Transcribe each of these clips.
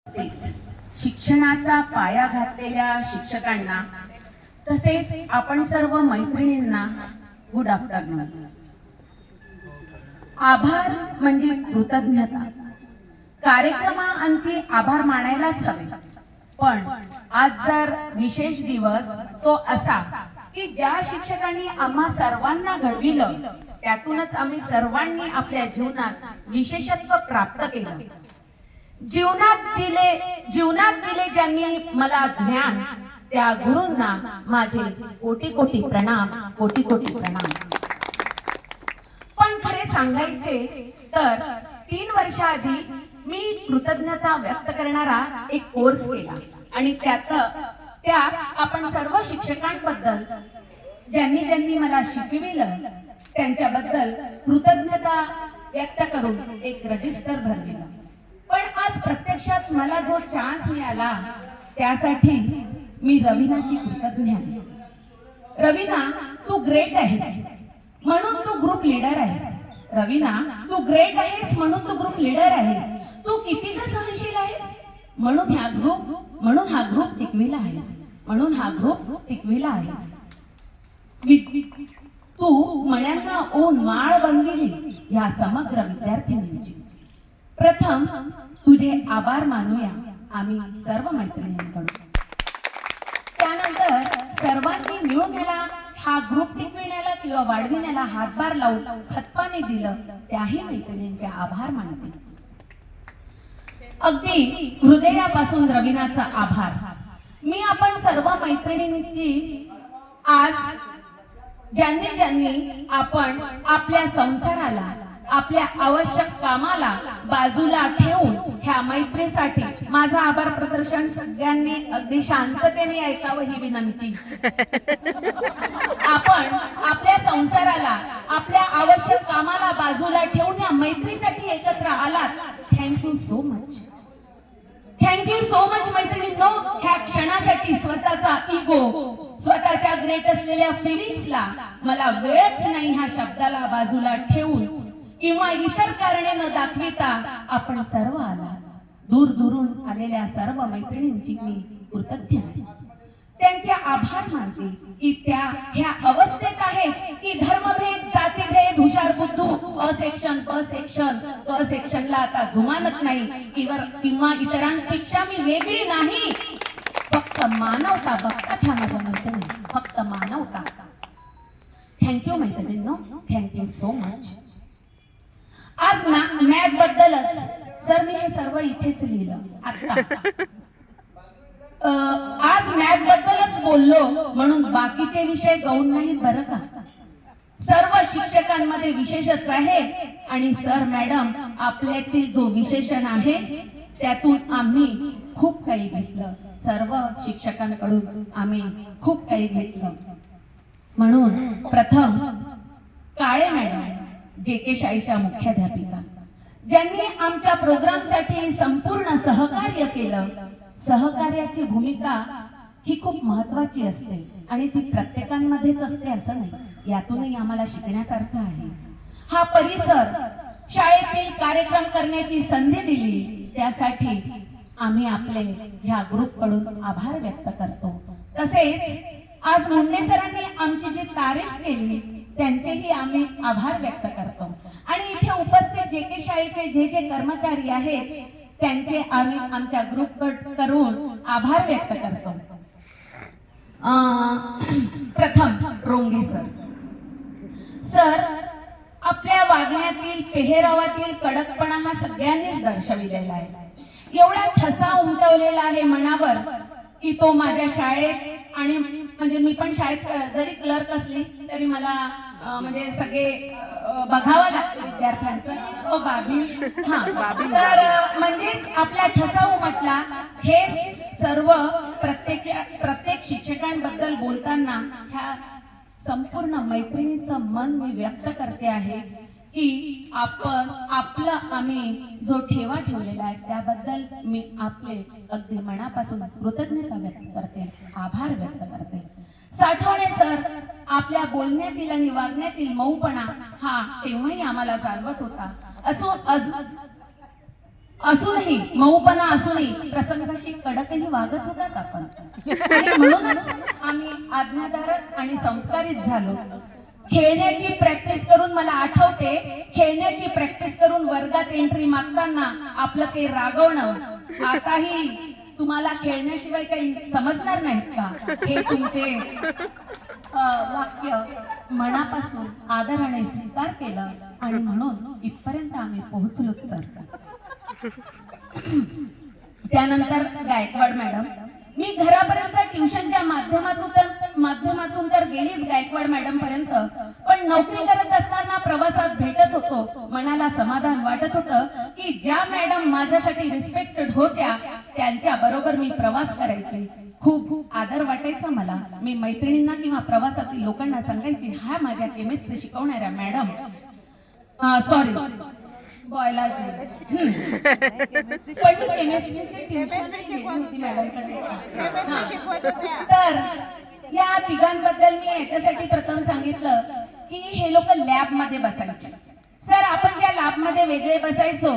शिक्षणाचा पाया घातलेल्या शिक्षकांना तसेच आपण सर्व मैत्रिणींना गुड आफ्टरनून। आभार म्हणजे कृतज्ञता। कार्यक्रमाअंती आभार मानायलाच हवे, पण आज जर विशेष दिवस तो असा की ज्या शिक्षकांनी आम्हा सर्वांना घडविलं, त्यातूनच आम्ही सर्वांनी आपल्या जीवनात विशेषत्व प्राप्त केलं। जीवनात दिले ज्यांनी मला ज्ञान, त्या गुरूंना माझे कोटी कोटी प्रणाम, कोटी कोटी प्रणाम। पण खरे सांगायचे तर 3 वर्षाआधी मी कृतज्ञता व्यक्त करणारा एक कोर्स केला आणि त्यात आपण सर्व शिक्षकांबद्दल ज्यांनी मला शिकविलं त्यांच्याबद्दल कृतज्ञता व्यक्त करून एक रजिस्टर भरलेला। पण आज प्रत्यक्षात मला जो चान्स मिळाला त्यासाठी मी रवीनाची कृतज्ञ आहे। रवीना, तू ग्रेट आहेस म्हणून तू ग्रुप लीडर आहेस। रवीना, तू ग्रेट आहेस म्हणून तू ग्रुप लीडर आहेस। तू किती सहनशील आहेस म्हणून हा ग्रुप टिकविला आहेस। तू मण्यांना ओन माळ बनविली या समग्र विद्यार्थिनींची। प्रथम तुझे आभार मानूया आम्ही सर्व मैत्रिणींकडून। त्यानंतर सर्वांनी मिळून हा ग्रुप टिकविण्याला किंवा वाढविण्याला हातभार लावून खतपाणी दिलं, त्याही मैत्रिणींचे आभार मानते। अगदी हृदयापासून रवीनाचा आभार। मी आपण सर्व मैत्रिणींची आज ज्यांनी आपण आपल्या संसाराला, आपल्या आवश्यक कामाला बाजूला ठेवून ह्या मैत्रीसाठी माझा आभार प्रदर्शन सगळ्यांनी अगदी शांततेने ऐकावं ही विनंती। आपण आपल्या संसाराला, आपल्या आवश्यक कामाला बाजूला ठेवून या मैत्रीसाठी एकत्र आलात। Thank you so much, thank you so much मैत्रिणींनो। ह्या क्षणासाठी स्वतःचा इगो, स्वतःच्या ग्रेट असलेल्या फिलिंग्सला मला वेळच नाही ह्या शब्दाला बाजूला ठेवून किंवा इतर कारणे न दाखविता आपण सर्व आला। दूर दूरून आलेल्या सर्व मैत्रिणींची मी कृतज्ञ आहे। त्यांचे आभार मानते की त्या ह्या अवस्थेत आहेत की धर्मभेद, जातीभेद, हुशार बुद्धू, अ सेक्शन, ब सेक्शन, क सेक्शनला आता जुमानत नाही किंवा इतरांपेक्षा मी वेगळी नाही। फक्त मानवता बघतात ह्या माझ्या मैत्रिणी, फक्त मानवता। थँक्यू मैत्रिणींनो, थँक्यू सो मच। आज मॅथ बद्दलच सर मी हे सर्व इथेच लिहिलं आता। आज मॅथ बद्दलच बोललो म्हणून बाकीचे विषय गौण नाहीत बरं का। सर्व शिक्षकांमध्ये विशेषच आहे आणि सर मॅडम आपल्यातील जो विशेषण आहे त्यातून आम्ही खूप काही घेतलं। सर्व शिक्षकांकडून आम्ही खूप काही घेतलं। म्हणून प्रथम काळे मॅडम, JK शाळेच्या मुख्याध्यापिका, ज्यांनी आमच्या प्रोग्रामसाठी संपूर्ण सहकार्य केलं। सहकार्याची भूमिका ही खूप महत्त्वाची असते आणि ती प्रत्येकांमध्येच असते असं नाही, यातूनही आम्हाला शिकण्यासारखं आहे। हा परिसर, शाळेतील कार्यक्रम करण्याची संधी दिली त्यासाठी आम्ही आपले ह्या ग्रुपकडून आभार व्यक्त करतो। तसेच आज मुंडे सरांनी आमची जी तारीफ केली त्यांचेही आम्ही आभार व्यक्त करतो आणि इथे उपस्थित JK शाळेचे जे कर्मचारी आहेत त्यांचे आम्ही आमच्या ग्रुप करून आभार व्यक्त करतो। प्रथम रोंगे सर आपल्या वागण्यातील, पेहरावातील कडकपणा हा सगळ्यांनीच दर्शविलेला आहे। एवढा ठसा उमटवलेला आहे मनावर की तो माझ्या शाळेत आणि म्हणजे मी पण शाळेत जरी क्लर्क असली तरी मला म्हणजे सगळे बघावं लागतं विद्यार्थ्यांचं। तर म्हणजेच आपला ठसा उमटला। हे सर्व प्रत्येक शिक्षकांबद्दल बोलताना ह्या संपूर्ण मैत्रिणींचं मन मी व्यक्त करते आहे की आम्ही जो ठेवा ठेवलेला आहे त्याबद्दल मी आपले अगदी मनापासून कृतज्ञता व्यक्त करते, आभार व्यक्त करते। साठवणे सर आपल्या बोलण्यातील आणि वागण्यातील मऊपणा हा तेव्हाही आम्हाला जाणवत होता। असूनही मऊपणा असूनही प्रसंगाशी कडकही वागत होतात आपण. आणि म्हणूनच आम्ही आज्ञाधारक आणि संस्कारित झालो. खेळण्याची प्रॅक्टिस करून मला आठवते, खेळण्याची प्रॅक्टिस करून वर्गात एंट्री मागताना आपलं ते रागवणं आताही तुम्हाला खेळण्याशिवाय काही समजणार नाहीत का? हे तुमचे वाक्य मनापासून आदराने स्वीकार केलं आणि म्हणून इथपर्यंत आम्ही पोहोचलोच सर. त्यानंतर गायकवाड मॅडम, मी घरापर्यंत ट्युशनच्या माध्यमातून तर गेलीच गायकवाड मॅडम पर्यंत, पण नोकरी करत असताना प्रवासात भेटत होतो. मनाला समाधान वाटत होतं की ज्या मॅडम माझ्यासाठी रिस्पेक्टेड होत्या त्यांच्या बरोबर मी प्रवास करायची. खूप खूप आदर वाटायचा मला. मी मैत्रिणींना किंवा प्रवासातील लोकांना सांगायची, हा माझ्या केमिस्ट्री शिकवणाऱ्या मॅडम, सॉरी बॉयलॉजी, पण मी केमिस्ट्रीची ट्युशन घेतली होती मॅडमकडे. तर या तिघांबद्दल मी याच्यासाठी प्रथम सांगितलं की हे लोक लॅब मध्ये बसायचे. सर, आपण ज्या लॅब मध्ये वेगळे बसायचो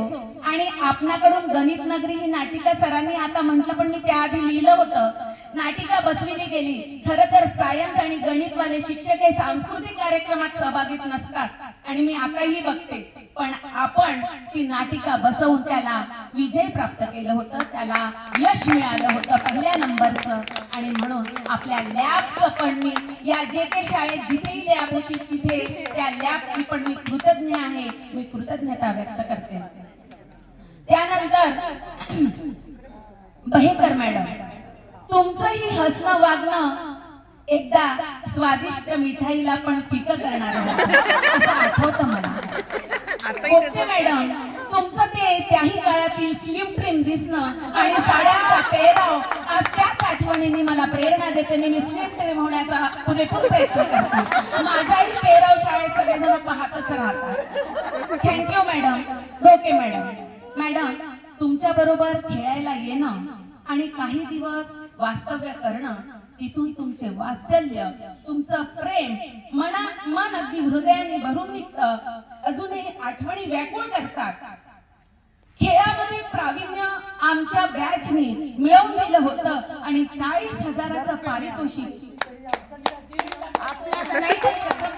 आणि आपणाकडून गणित नगरी ही नाटिका सरांनी आता म्हटलं, पण मी त्याआधी लिहिलं होतं, नाटिका बसविली गेली. खरं तर सायन्स आणि गणितवाले शिक्षक हे सांस्कृतिक कार्यक्रमात सहभागी नसतात आणि मी आताही बघते, पण आपण ती नाटिका बसवून त्याला विजय प्राप्त केलं होतं, त्याला यश मिळालं होतं पहिल्या नंबरचं. आणि म्हणून आपल्या लॅबचं पण मी या जे के शाळेत जिथेही लॅब होती तिथे त्या लॅबची पण मी कृतज्ञ आहे, मी कृतज्ञता व्यक्त करते. त्यानंतर बहेकर मॅडम, तुमचंही हसणं वागणं एकदा स्वादिष्ट मिठाईला पण फिकं करणार असं आठवतं मला. ओके मॅडम, तुमचं ते त्याही काळातील स्लिम ट्रिम दिसणं आणि साड्यांचा पेहराव आज त्याच आठवणीने मला प्रेरणा देते. मी स्लिम ट्रिम होण्याचा पुरेपूर प्रयत्न करते. माझाही पेहराव शाळेत सगळेजण पाहतच राहतात. Thank you madam. Okay madam. Madam, तुमच्या बरोबर खेळायला येणं आणि काही दिवस वास्तव्य करणं, तिथून तुमचे वात्सल्य, तुमचं प्रेम मन अगदी हृदयाने भरून निघतं. अजूनही आठवणी व्याकुळ करतात. खेळामध्ये प्रावीण्य आमच्या बॅचने मिळवून दिलं होतं आणि 40,000चं पारितोषिक.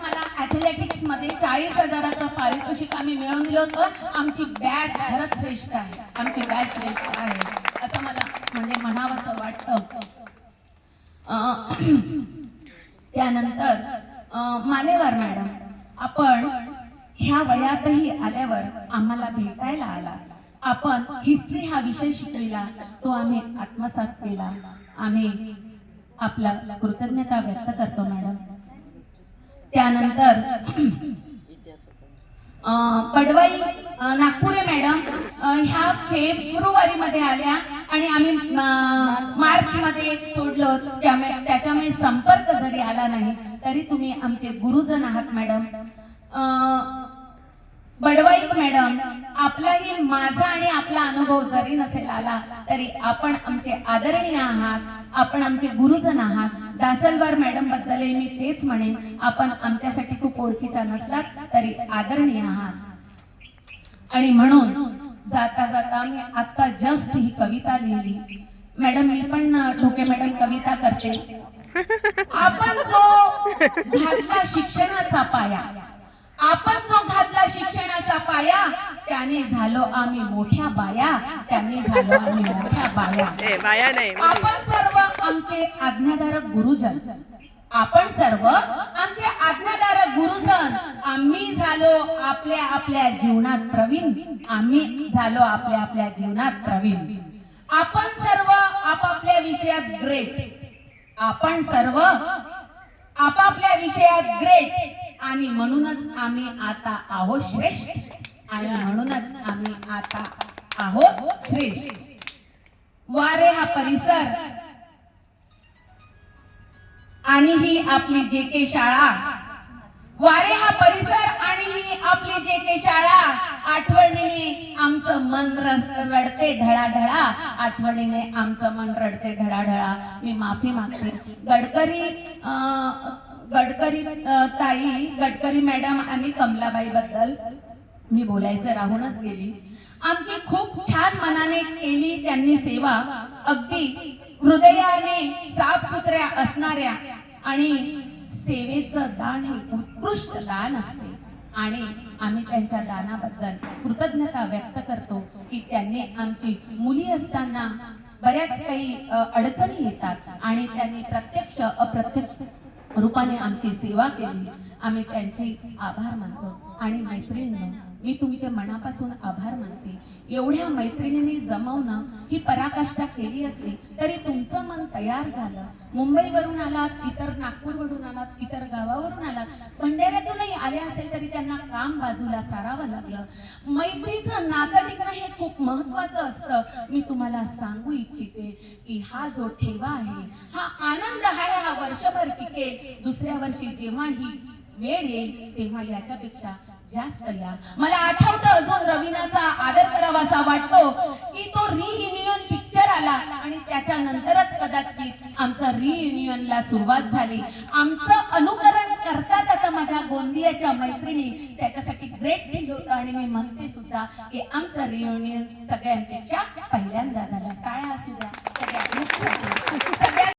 मला ऍथलेटिक्स मध्ये 40,000चं पारितोषिक आम्ही मिळवून दिलं होतं. आमची बॅच खरंच श्रेष्ठ आहे, आमची बॅच श्रेष्ठ आहे असं मला म्हणजे म्हणावंसं वाटतं. त्यानंतर मालेवार मॅडम, आपण ह्या वयातही आल्यावर आम्हाला भेटायला आला. आपण हिस्ट्री हा विषय शिकविला, तो आम्ही आत्मसात केला. आम्ही आपला कृतज्ञता व्यक्त करतो मॅडम. त्यानंतर पडवाई नागपुरे मॅडम, ह्या फेब्रुवारी मध्ये आल्या आणि आम्ही मार्च मध्ये सोडलं, त्याच्यामुळे संपर्क जरी आला नाही तरी तुम्ही आमचे गुरुजन आहात मॅडम. बडवाई मॅडम, आपलाही माझा आणि आपला अनुभव जरी नसेल आला तरी आपण आमचे आदरणीय आहात, आपण आमचे गुरुजन आहात. दासलवार मॅडम बद्दलही मी तेच म्हणेन, आपण आमच्यासाठी खूप ओळखीचा नसलात तरी आदरणीय आहात. आणि म्हणून जाता जाता मी आता जस्ट ही कविता लिहिली मॅडम. मी पण ढोके मॅडम कविता करते. आपण जो घातला शिक्षणाचा पाया, आपण जो घातला शिक्षणाचा पाया, त्याने झालो आम्ही मोठ्या बाया, त्याने झालो आम्ही मोठ्या बाया. आपण सर्व आमचे आज्ञाधारक गुरुजन, आपण सर्व आमचे आज्ञाधारक गुरुजन, आम्ही झालो आपल्या आपल्या जीवनात प्रवीण, आम्ही झालो आपल्या आपल्या जीवनात प्रवीण. आपण सर्व आपापल्या विषयात ग्रेट, आपण सर्व आपापल्या विषयात ग्रेट आणि म्हणूनच आम्ही आता आहोत श्रेष्ठ, आणि म्हणूनच आम्ही आता आहोत श्रेष्ठ. वारे हा परिसर आणि ही आपली जे के शाळा, वारे हा परिसर आणि ही आपली जे के शाळा, आठवणीने आमचं मन रडते ढळाढळा, आठवणीने आमचं मन रडते ढळाढळा. मी माफी मागते. गडकरी ताई, गडकरी मॅडम आणि कमलाबाई बद्दल मी बोलायचं राहूनच गेली. आमची खूप छान मनाने केली त्यांनी सेवा, अगदी हृदयाने साफसुथऱ्या असणाऱ्या, आणि सेवेचं दान हे उत्कृष्ट दान असते आणि आम्ही त्यांच्या दानाबद्दल कृतज्ञता व्यक्त करतो की त्यांनी आमची मुली असताना बऱ्याच काही अडचणी येतात आणि त्यांनी प्रत्यक्ष अप्रत्यक्ष रूपाने आमची सेवा केली. आम्ही त्यांचे आभार मानतो. आणि मैत्रिणींनो, मी तुमचे मनापासून आभार मानते. एवढ्या मैत्रिणींनी जमवणं ही पराकाष्ठा केली असली तरी तुमचं मन तयार झालं. मुंबईवरून आलात, इतर नागपूरवरून आलात, इतर गावावरून आलात, भंडाऱ्यातूनही आले असेल तरी त्यांना काम बाजूला सारावं लागलं. मैत्रीचं नातं टिकणं हे खूप महत्वाचं असतं. मी तुम्हाला सांगू इच्छिते की हा जो ठेवा आहे, हा आनंद आहे, हा वर्षभर टिकेल. दुसऱ्या वर्षी जेव्हा ही वेळ येईल तेव्हा याच्यापेक्षा जास्त या. मला आठवतं अजून रवीनाचा आदर करावासा वाटतो की तो रियुनियन पिक्चर आला आणि त्याच्यानंतरच कदाचित आमचं रियुनियनला सुरुवात झाली. आमचं अनुकरण करतात आता माझ्या गोंदियाच्या मैत्रिणी, त्याच्यासाठी ग्रेट फील होतं आणि मी म्हणते सुद्धा की आमचं रियुनियन सगळ्यांपेक्षा पहिल्यांदा झालं. टाळ्या असू द्या सगळ्या